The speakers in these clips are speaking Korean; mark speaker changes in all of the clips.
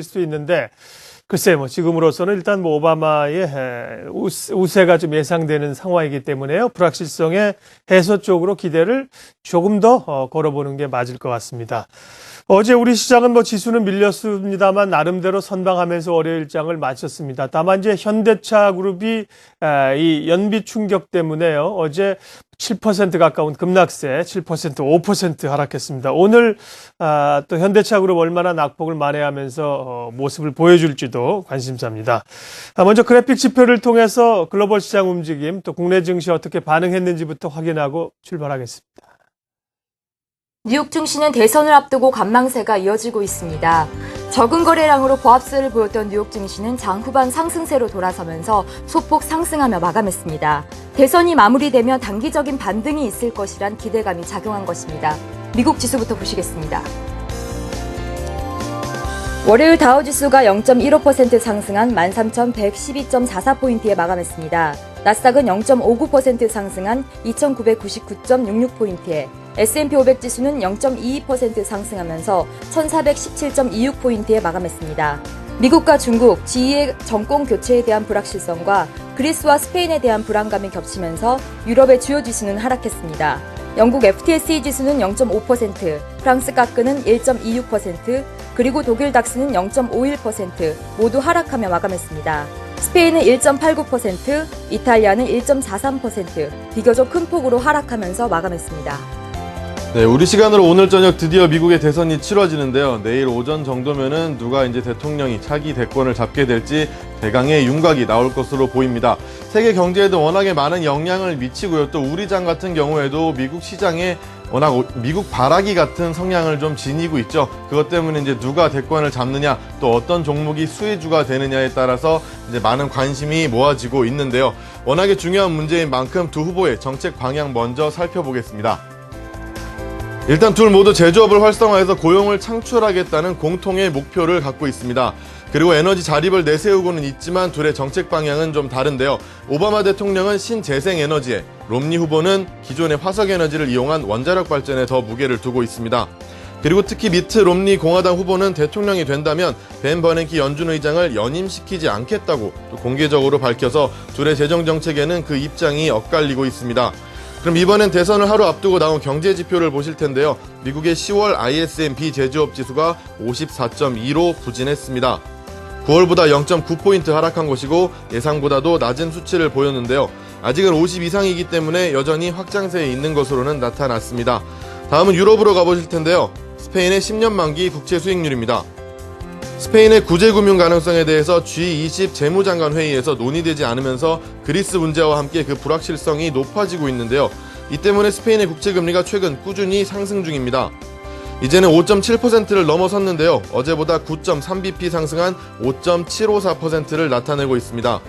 Speaker 1: 수 있는데 글쎄 뭐 지금으로서는 일단 뭐 오바마의 우세가 좀 예상되는 상황이기 때문에요. 불확실성의 해소 쪽으로 기대를 조금 더 걸어보는 게 맞을 것 같습니다. 어제 우리 시장은 뭐 지수는 밀렸습니다만 나름대로 선방하면서 월요일 장을 마쳤습니다. 다만 이제 현대차 그룹이 이 연비 충격 때문에요. 어제 7% 가까운 급락세, 7%, 5% 하락했습니다. 오늘 또 현대차 그룹 얼마나 낙폭을 만회하면서 모습을 보여줄지도 관심사입니다. 먼저 그래픽 지표를 통해서 글로벌 시장 움직임, 또 국내 증시 어떻게 반응했는지부터 확인하고 출발하겠습니다.
Speaker 2: 뉴욕 증시는 대선을 앞두고 관망세가 이어지고 있습니다. 적은 거래량으로 보합세를 보였던 뉴욕 증시는 장 후반 상승세로 돌아서면서 소폭 상승하며 마감했습니다. 대선이 마무리되면 단기적인 반등이 있을 것이란 기대감이 작용한 것입니다. 미국 지수부터 보시겠습니다. 월요일 다우지수가 0.15% 상승한 13,112.44포인트에 마감했습니다. 나스닥은 0.59% 상승한 2,999.66포인트에, S&P 500 지수는 0.22% 상승하면서 1,417.26포인트에 마감했습니다. 미국과 중국, G2의 정권 교체에 대한 불확실성과 그리스와 스페인에 대한 불안감이 겹치면서 유럽의 주요 지수는 하락했습니다. 영국 FTSE 지수는 0.5%, 프랑스 까크는 1.26%, 그리고 독일 닥스는 0.51% 모두 하락하며 마감했습니다. 스페인은 1.89%, 이탈리아는 1.43%, 비교적 큰 폭으로 하락하면서 마감했습니다.
Speaker 3: 네, 우리 시간으로 오늘 저녁 드디어 미국의 대선이 치러지는데요. 내일 오전 정도면은 누가 이제 대통령이 차기 대권을 잡게 될지 대강의 윤곽이 나올 것으로 보입니다. 세계 경제에도 워낙에 많은 영향을 미치고요. 또 우리 장 같은 경우에도 미국 시장에 워낙 미국 바라기 같은 성향을 좀 지니고 있죠. 그것 때문에 이제 누가 대권을 잡느냐, 또 어떤 종목이 수혜주가 되느냐에 따라서 이제 많은 관심이 모아지고 있는데요. 워낙에 중요한 문제인 만큼 두 후보의 정책 방향 먼저 살펴보겠습니다. 일단 둘 모두 제조업을 활성화해서 고용을 창출하겠다는 공통의 목표를 갖고 있습니다. 그리고 에너지 자립을 내세우고는 있지만 둘의 정책 방향은 좀 다른데요. 오바마 대통령은 신재생에너지에, 롬니 후보는 기존의 화석에너지를 이용한 원자력 발전에 더 무게를 두고 있습니다. 그리고 특히 미트 롬니 공화당 후보는 대통령이 된다면 벤 버냉키 연준 의장을 연임시키지 않겠다고 또 공개적으로 밝혀서 둘의 재정 정책에는 그 입장이 엇갈리고 있습니다. 그럼 이번엔 대선을 하루 앞두고 나온 경제 지표를 보실 텐데요. 미국의 10월 ISM 비제조업 지수가 54.2로 부진했습니다. 9월보다 0.9포인트 하락한 것이고 예상보다도 낮은 수치를 보였는데요. 아직은 50 이상이기 때문에 여전히 확장세에 있는 것으로는 나타났습니다. 다음은 유럽으로 가보실 텐데요. 스페인의 10년 만기 국채 수익률입니다. 스페인의 구제금융 가능성에 대해서 G20 재무장관 회의에서 논의되지 않으면서 그리스 문제와 함께 그 불확실성이 높아지고 있는데요. 이 때문에 스페인의 국채금리가 최근 꾸준히 상승 중입니다. 이제는 5.7%를 넘어섰는데요. 어제보다 9.3bp 상승한 5.754%를 나타내고 있습니다.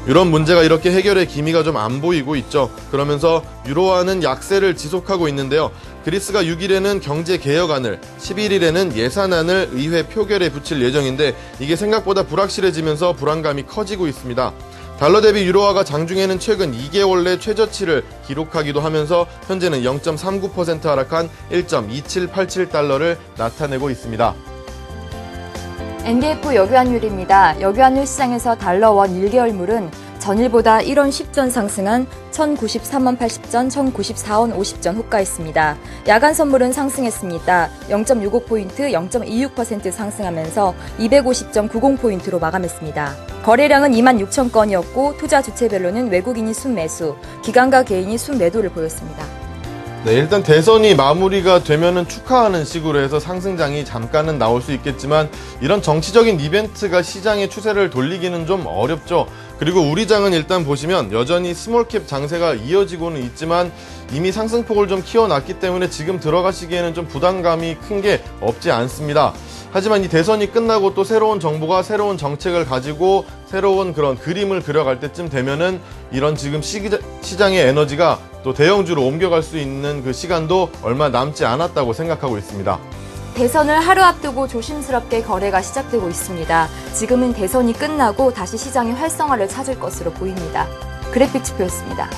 Speaker 3: 유럽 문제가 이렇게 해결의 기미가 좀 안 보이고 있죠. 그러면서 유로화는 약세를 지속하고 있는데요. 그리스가 6일에는 경제개혁안을, 11일에는 예산안을 의회 표결에 붙일 예정인데 이게 생각보다 불확실해지면서 불안감이 커지고 있습니다. 달러 대비 유로화가 장중에는 최근 2개월 내 최저치를 기록하기도 하면서 현재는 0.39% 하락한 1.2787달러를 나타내고 있습니다.
Speaker 2: NDF 여교환율입니다. 여교환율 시장에서 달러원 1개월물은 전일보다 1원 10전 상승한 1093원 80전, 1094원 50전 호가했습니다. 야간 선물은 상승했습니다. 0.65포인트, 0.26% 상승하면서 250.90포인트로 마감했습니다. 거래량은 26,000건이었고 투자 주체별로는 외국인이 순매수, 기관과 개인이 순매도를 보였습니다.
Speaker 3: 네, 일단 대선이 마무리가 되면은 축하하는 식으로 해서 상승장이 잠깐은 나올 수 있겠지만 이런 정치적인 이벤트가 시장의 추세를 돌리기는 좀 어렵죠. 그리고 우리 장은 일단 보시면 여전히 스몰캡 장세가 이어지고는 있지만 이미 상승폭을 좀 키워놨기 때문에 지금 들어가시기에는 좀 부담감이 큰 게 없지 않습니다. 하지만 이 대선이 끝나고 또 새로운 정부가 새로운 정책을 가지고 새로운 그런 그림을 그려갈 때쯤 되면은 이런 지금 시장의 에너지가 또 대형주로 옮겨갈 수 있는 그 시간도 얼마 남지 않았다고 생각하고 있습니다.
Speaker 2: 대선을 하루 앞두고 조심스럽게 거래가 시작되고 있습니다. 지금은 대선이 끝나고 다시 시장의 활성화를 찾을 것으로 보입니다. 그래픽 지표였습니다.